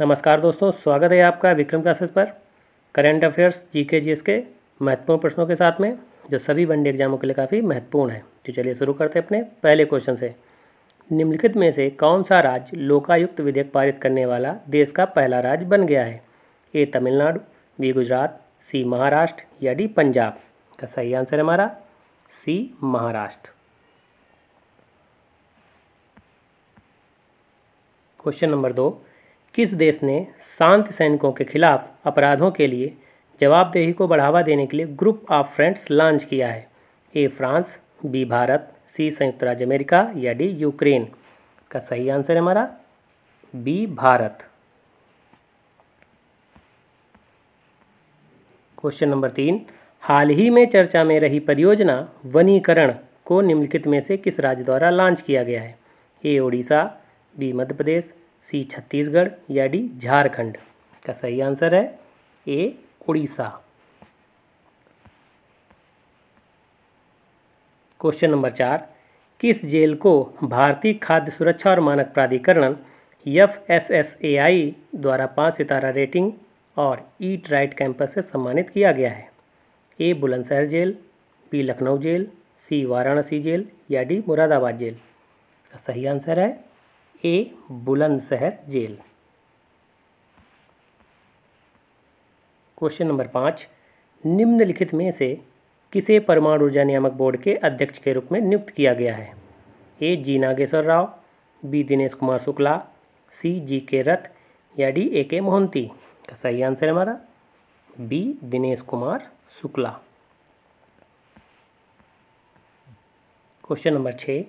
नमस्कार दोस्तों, स्वागत है आपका विक्रम क्लासेस पर। करंट अफेयर्स जीके जीएस के महत्वपूर्ण प्रश्नों के साथ में, जो सभी वनडे एग्जामों के लिए काफ़ी महत्वपूर्ण है। तो चलिए शुरू करते हैं अपने पहले क्वेश्चन से। निम्नलिखित में से कौन सा राज्य लोकायुक्त विधेयक पारित करने वाला देश का पहला राज्य बन गया है? ए तमिलनाडु, बी गुजरात, सी महाराष्ट्र या डी पंजाब? का सही आंसर है हमारा सी महाराष्ट्र। क्वेश्चन नंबर 2, किस देश ने शांति सैनिकों के खिलाफ अपराधों के लिए जवाबदेही को बढ़ावा देने के लिए ग्रुप ऑफ फ्रेंड्स लॉन्च किया है? ए फ्रांस, बी भारत, सी संयुक्त राज्य अमेरिका या डी यूक्रेन? का सही आंसर है हमारा बी भारत। क्वेश्चन नंबर 3, हाल ही में चर्चा में रही परियोजना वनीकरण को निम्नलिखित में से किस राज्य द्वारा लॉन्च किया गया है? ए ओडिशा, बी मध्य प्रदेश, सी छत्तीसगढ़ या डी झारखंड? का सही आंसर है ए उड़ीसा। क्वेश्चन नंबर 4, किस जेल को भारतीय खाद्य सुरक्षा और मानक प्राधिकरण FSSAI द्वारा 5 सितारा रेटिंग और ईट राइट कैंपस से सम्मानित किया गया है? A Bulandshahr jail, B Lucknow jail, C Varanasi jail या डी मुरादाबाद जेल? का सही आंसर है A Bulandshahr jail. Question number 5, निम्नलिखित में से किसे परमाणु ऊर्जा नियामक बोर्ड के अध्यक्ष के रूप में नियुक्त किया गया है? ए जी नागेश्वर राव, बी दिनेश कुमार शुक्ला, सी जी के रथ या डी ए के मोहंती? का सही आंसर है हमारा B Dinesh Kumar Shukla. Question number 6,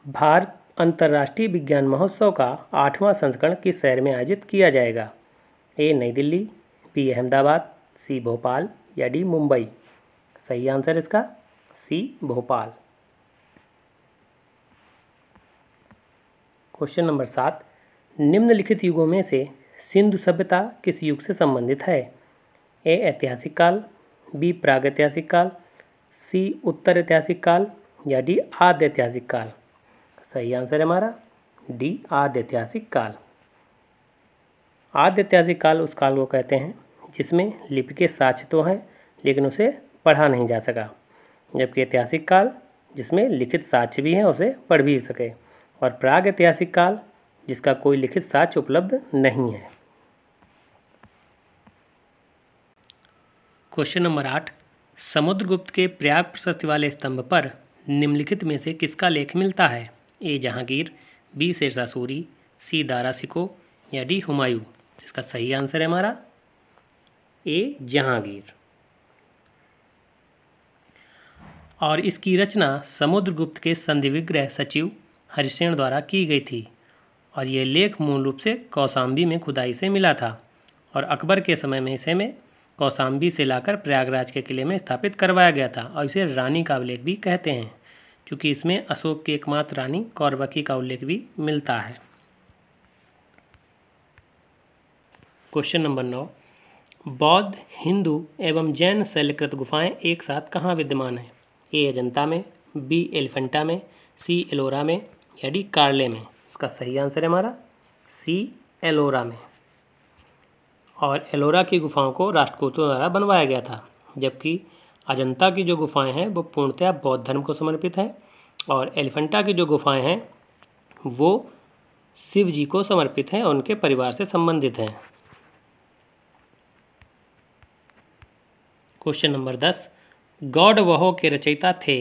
Bharat अंतर्राष्ट्रीय विज्ञान महोत्सव का 8वां संस्करण किस शहर में आयोजित किया जाएगा? ए नई दिल्ली, बी अहमदाबाद, सी भोपाल या डी मुंबई? सही आंसर इसका सी भोपाल। क्वेश्चन नंबर 7, निम्नलिखित युगों में से सिंधु सभ्यता किस युग से संबंधित है? ए ऐतिहासिक काल, बी प्रागैतिहासिक काल, सी उत्तर ऐतिहासिक काल या डी आद्य ऐतिहासिक काल? सही आंसर है हमारा डी आद्य ऐतिहासिक काल। आद्य ऐतिहासिक काल उस काल को कहते हैं जिसमें लिपि के साक्ष्य तो हैं लेकिन उसे पढ़ा नहीं जा सका, जबकि ऐतिहासिक काल जिसमें लिखित साक्ष्य भी हैं उसे पढ़ भी सके, और प्राग ऐतिहासिक काल जिसका कोई लिखित साक्ष्य उपलब्ध नहीं है। क्वेश्चन नंबर 8, समुद्रगुप्त के प्रयाग प्रशस्ति वाले स्तंभ पर निम्नलिखित में से किसका लेख मिलता है? ए जहांगीर, बी शेरशाह सूरी, सी दारा शिकोह या डी हुमायूं? इसका सही आंसर है हमारा ए जहांगीर। और इसकी रचना समुद्रगुप्त के संधिविग्रह सचिव हरिसेन द्वारा की गई थी, और यह लेख मूल रूप से कौशाम्बी में खुदाई से मिला था, और अकबर के समय में इसे में कौशाम्बी से लाकर प्रयागराज के किले में स्थापित करवाया गया था, और इसे रानी का अभिलेख भी कहते हैं, क्योंकि इसमें अशोक की एकमात्र रानी कौरवकी का उल्लेख भी मिलता है। क्वेश्चन नंबर 9, बौद्ध, हिंदू एवं जैन शैलकृत गुफाएं एक साथ कहाँ विद्यमान हैं? ए अजंता में, बी एलिफेंटा में, सी एलोरा में या डी कार्ले में? इसका सही आंसर है हमारा सी एलोरा में। और एलोरा की गुफाओं को राष्ट्रकूटों द्वारा बनवाया गया था, जबकि अजंता की जो गुफाएं हैं वो पूर्णतः बौद्ध धर्म को समर्पित हैं, और एलिफेंटा की जो गुफाएं हैं वो शिव जी को समर्पित हैं और उनके परिवार से संबंधित हैं। क्वेश्चन नंबर 10, गौडवह के रचयिता थे?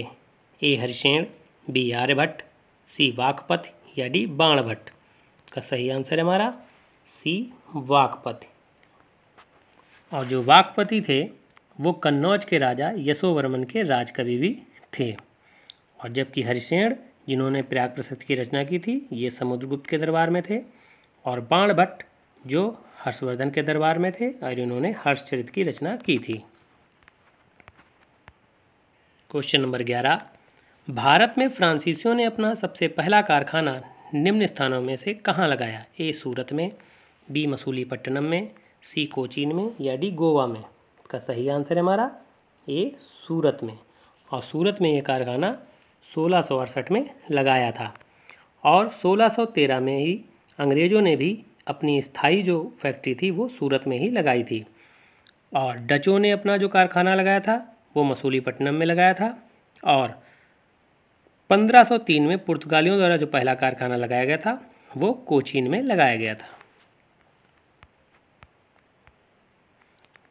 ए हरिसेन, बी आर्यभट्ट, सी वाकपथ या डी बाणभट्ट? का सही आंसर है हमारा सी वाकपथ। और जो वाकपति थे वो कन्नौज के राजा यशोवर्मन के राजकवि भी थे, और जबकि हरिसेन जिन्होंने प्रयाग प्रशस्ति की रचना की थी ये समुद्रगुप्त के दरबार में थे, और बाणभट्ट जो हर्षवर्धन के दरबार में थे और इन्होंने हर्षचरित की रचना की थी। क्वेश्चन नंबर 11, भारत में फ्रांसीसियों ने अपना सबसे पहला कारखाना निम्न स्थानों में से कहाँ लगाया? ए सूरत में, बी मसूलीपट्टनम में, सी कोचीन में या डी गोवा में? का सही आंसर है हमारा ए सूरत में। और सूरत में ये कारखाना 1668 में लगाया था, और 1613 में ही अंग्रेज़ों ने भी अपनी स्थायी जो फैक्ट्री थी वो सूरत में ही लगाई थी। और डचों ने अपना जो कारखाना लगाया था वो मसूलीपट्टनम में लगाया था। और 1503 में पुर्तगालियों द्वारा जो पहला कारखाना लगाया गया था वो कोचीन में लगाया गया था।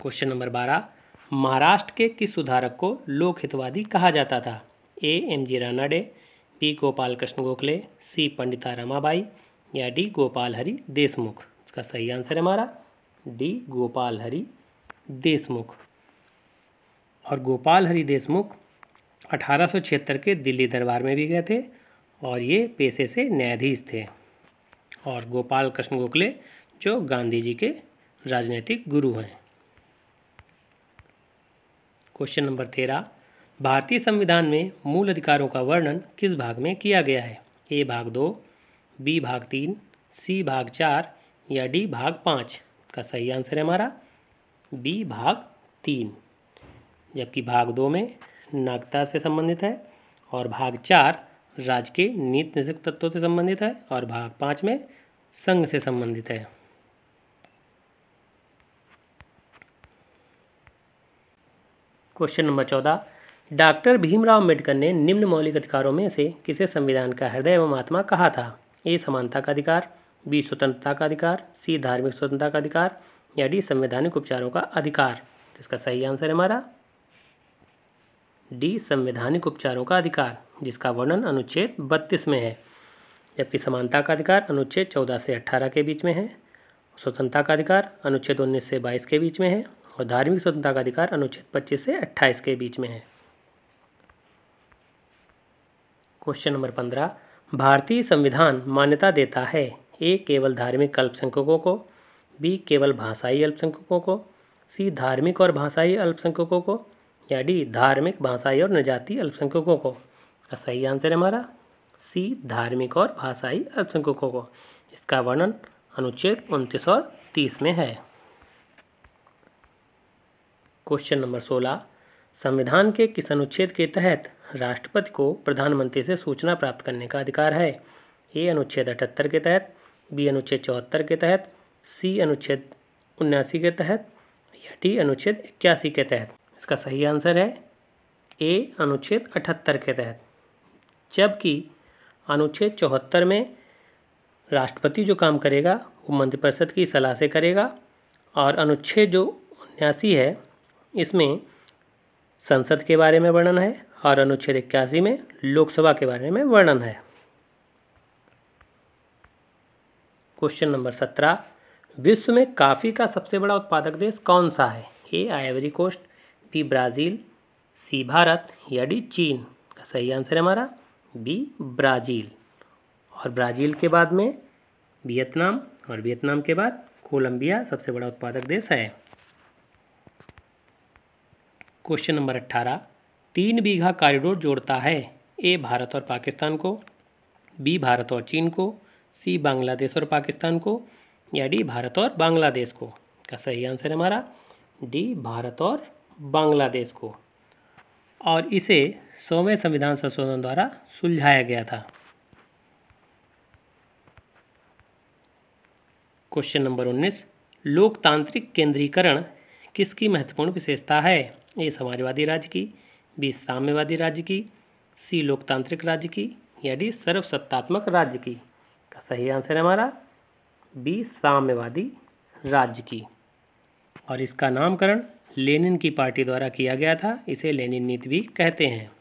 क्वेश्चन नंबर 12, महाराष्ट्र के किस सुधारक को लोक हितवादी कहा जाता था? A M G Ranade, B Gopal Krishna Gokhale, C Pandita Ramabai या डी गोपाल हरि देशमुख। इसका सही आंसर है हमारा डी गोपाल हरि देशमुख। और गोपाल हरि देशमुख 1876 के दिल्ली दरबार में भी गए थे और ये पेशे से न्यायाधीश थे। और गोपाल कृष्ण गोखले जो गांधी जी के राजनीतिक गुरु हैं। क्वेश्चन नंबर 13, भारतीय संविधान में मूल अधिकारों का वर्णन किस भाग में किया गया है? ए भाग 2, बी भाग 3, सी भाग 4 या डी भाग 5। का सही आंसर है हमारा बी भाग 3। जबकि भाग 2 में नागरिकता से संबंधित है और भाग 4 राज्य के नीति निषेध तत्वों से संबंधित है और भाग 5 में संघ से संबंधित है। Question number 14, doctor Bhimrao Ambedkar ने निम्न मौलिक अधिकारों में से किसे संविधान का हृदय एवं आत्मा कहा था? ए समानता का अधिकार, बी स्वतंत्रता का अधिकार, सी धार्मिक स्वतंत्रता का अधिकार या डी संवैधानिक उपचारों का अधिकार। तो इसका सही आंसर है हमारा डी संवैधानिक उपचारों का अधिकार, जिसका वर्णन अनुच्छेद 32 में है। जबकि समानता का अधिकार अनुच्छेद 14 से 18 के बीच में है, स्वतंत्रता का अधिकार अनुच्छेद 19 से 22 के बीच में है और धार्मिक स्वतंत्रता का अधिकार अनुच्छेद 25 से 28 के बीच में है। क्वेश्चन नंबर 15, भारतीय संविधान मान्यता देता है ए केवल धार्मिक अल्पसंख्यकों को, बी केवल भाषाई अल्पसंख्यकों को, सी धार्मिक और भाषाई अल्पसंख्यकों को या डी धार्मिक भाषाई और जनजातीय अल्पसंख्यकों को। का सही आंसर है हमारा सी धार्मिक और भाषाई अल्पसंख्यकों को। इसका वर्णन अनुच्छेद 29 और 30 में है। क्वेश्चन नंबर 16, संविधान के किस अनुच्छेद के तहत राष्ट्रपति को प्रधानमंत्री से सूचना प्राप्त करने का अधिकार है? ए अनुच्छेद 78 के तहत, बी अनुच्छेद 74 के तहत, सी अनुच्छेद 79 के तहत या डी अनुच्छेद 81 के तहत। इसका सही आंसर है ए अनुच्छेद 78 के तहत। जबकि अनुच्छेद 74 में राष्ट्रपति जो काम करेगा वो मंत्रिपरिषद की सलाह से करेगा और अनुच्छेद जो 79 है इसमें संसद के बारे में वर्णन है और अनुच्छेद 81 में लोकसभा के बारे में वर्णन है। क्वेश्चन नंबर 17, विश्व में कॉफ़ी का सबसे बड़ा उत्पादक देश कौन सा है? ए आइवरी कोस्ट, बी ब्राज़ील, सी भारत या डी चीन। का सही आंसर है हमारा बी ब्राज़ील। और ब्राज़ील के बाद में वियतनाम और वियतनाम के बाद कोलंबिया सबसे बड़ा उत्पादक देश है। क्वेश्चन नंबर 18, 3 बीघा कॉरिडोर जोड़ता है ए भारत और पाकिस्तान को, बी भारत और चीन को, सी बांग्लादेश और पाकिस्तान को या डी भारत और बांग्लादेश को। का सही आंसर है हमारा डी भारत और बांग्लादेश को। और इसे 100वें संविधान संशोधन द्वारा सुलझाया गया था। क्वेश्चन नंबर 19, लोकतांत्रिक केंद्रीकरण किसकी महत्वपूर्ण विशेषता है? ए समाजवादी राज्य की, बी साम्यवादी राज्य की, सी लोकतांत्रिक राज्य की या डी सर्वसत्तात्मक राज्य की। का सही आंसर है हमारा बी साम्यवादी राज्य की। और इसका नामकरण लेनिन की पार्टी द्वारा किया गया था। इसे लेनिन नीति भी कहते हैं।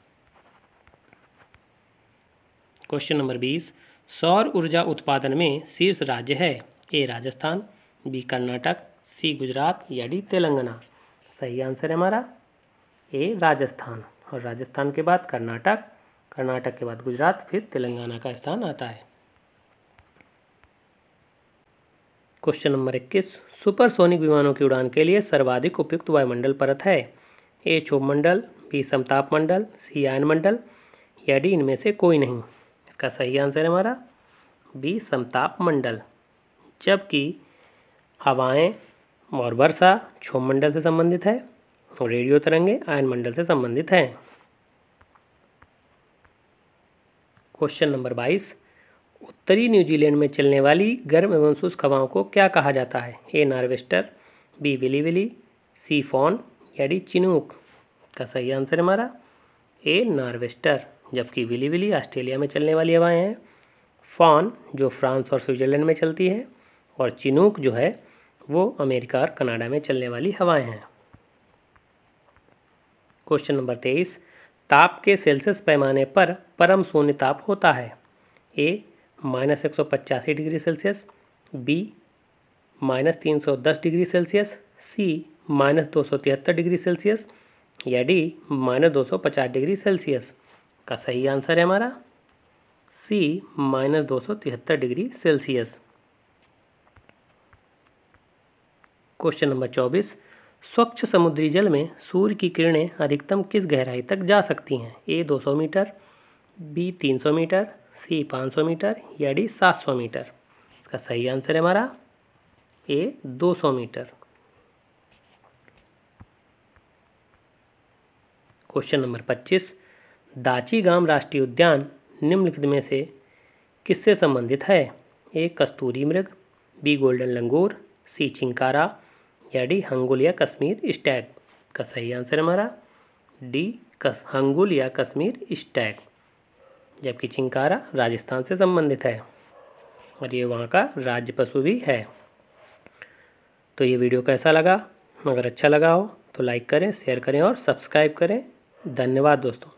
क्वेश्चन नंबर 20, सौर ऊर्जा उत्पादन में शीर्ष राज्य है? ए राजस्थान, बी कर्नाटक, सी गुजरात या डी तेलंगाना। सही आंसर है हमारा ए राजस्थान। और राजस्थान के बाद कर्नाटक, कर्नाटक के बाद गुजरात, फिर तेलंगाना का स्थान आता है। क्वेश्चन नंबर 21, सुपरसोनिक विमानों की उड़ान के लिए सर्वाधिक उपयुक्त वायुमंडल परत है? ए क्षोभ मंडल, बी समताप मंडल, सी आयन मंडल या डी इनमें से कोई नहीं। इसका सही आंसर है हमारा बी समताप मंडल। जबकि हवाएं और वर्षा क्षोभ मंडल से संबंधित है और रेडियो तरंगे आयन मंडल से संबंधित हैं। क्वेश्चन नंबर 22, उत्तरी न्यूजीलैंड में चलने वाली गर्म एवं शुष्क हवाओं को क्या कहा जाता है? ए नॉर्वेस्टर, बी विली विली, सी फॉन या डी चिनूक। का सही आंसर है हमारा ए नॉर्वेस्टर। जबकि विली विली ऑस्ट्रेलिया में चलने वाली हवाएं हैं, फॉन जो फ्रांस और स्विट्जरलैंड में चलती है, और चिनूक जो है वो अमेरिका और कनाडा में चलने वाली हवाएं हैं। क्वेश्चन नंबर 23, ताप के सेल्सियस पैमाने पर परम शून्य ताप होता है? A -185 degree Celsius, B -310 degree Celsius, C -273 degree Celsius या डी -250 डिग्री सेल्सियस। का सही आंसर है हमारा C -273 degree Celsius. Question number 24, स्वच्छ समुद्री जल में सूर्य की किरणें अधिकतम किस गहराई तक जा सकती हैं? ए 200 मीटर, बी 300 मीटर, सी 500 मीटर या डी 700 मीटर। इसका सही आंसर है हमारा ए 200 मीटर। क्वेश्चन नंबर 25, दाची-गाम राष्ट्रीय उद्यान निम्नलिखित में से किससे संबंधित है? ए कस्तूरी मृग, बी गोल्डन लंगूर, सी चिंकारा या डी हंगुल या कश्मीर स्टैग। का सही आंसर है हमारा डी हंगुल या कश्मीर स्टैग। जबकि चिंकारा राजस्थान से संबंधित है और ये वहाँ का राज्य पशु भी है। तो ये वीडियो कैसा लगा? अगर अच्छा लगा हो तो लाइक करें, शेयर करें और सब्सक्राइब करें। धन्यवाद दोस्तों।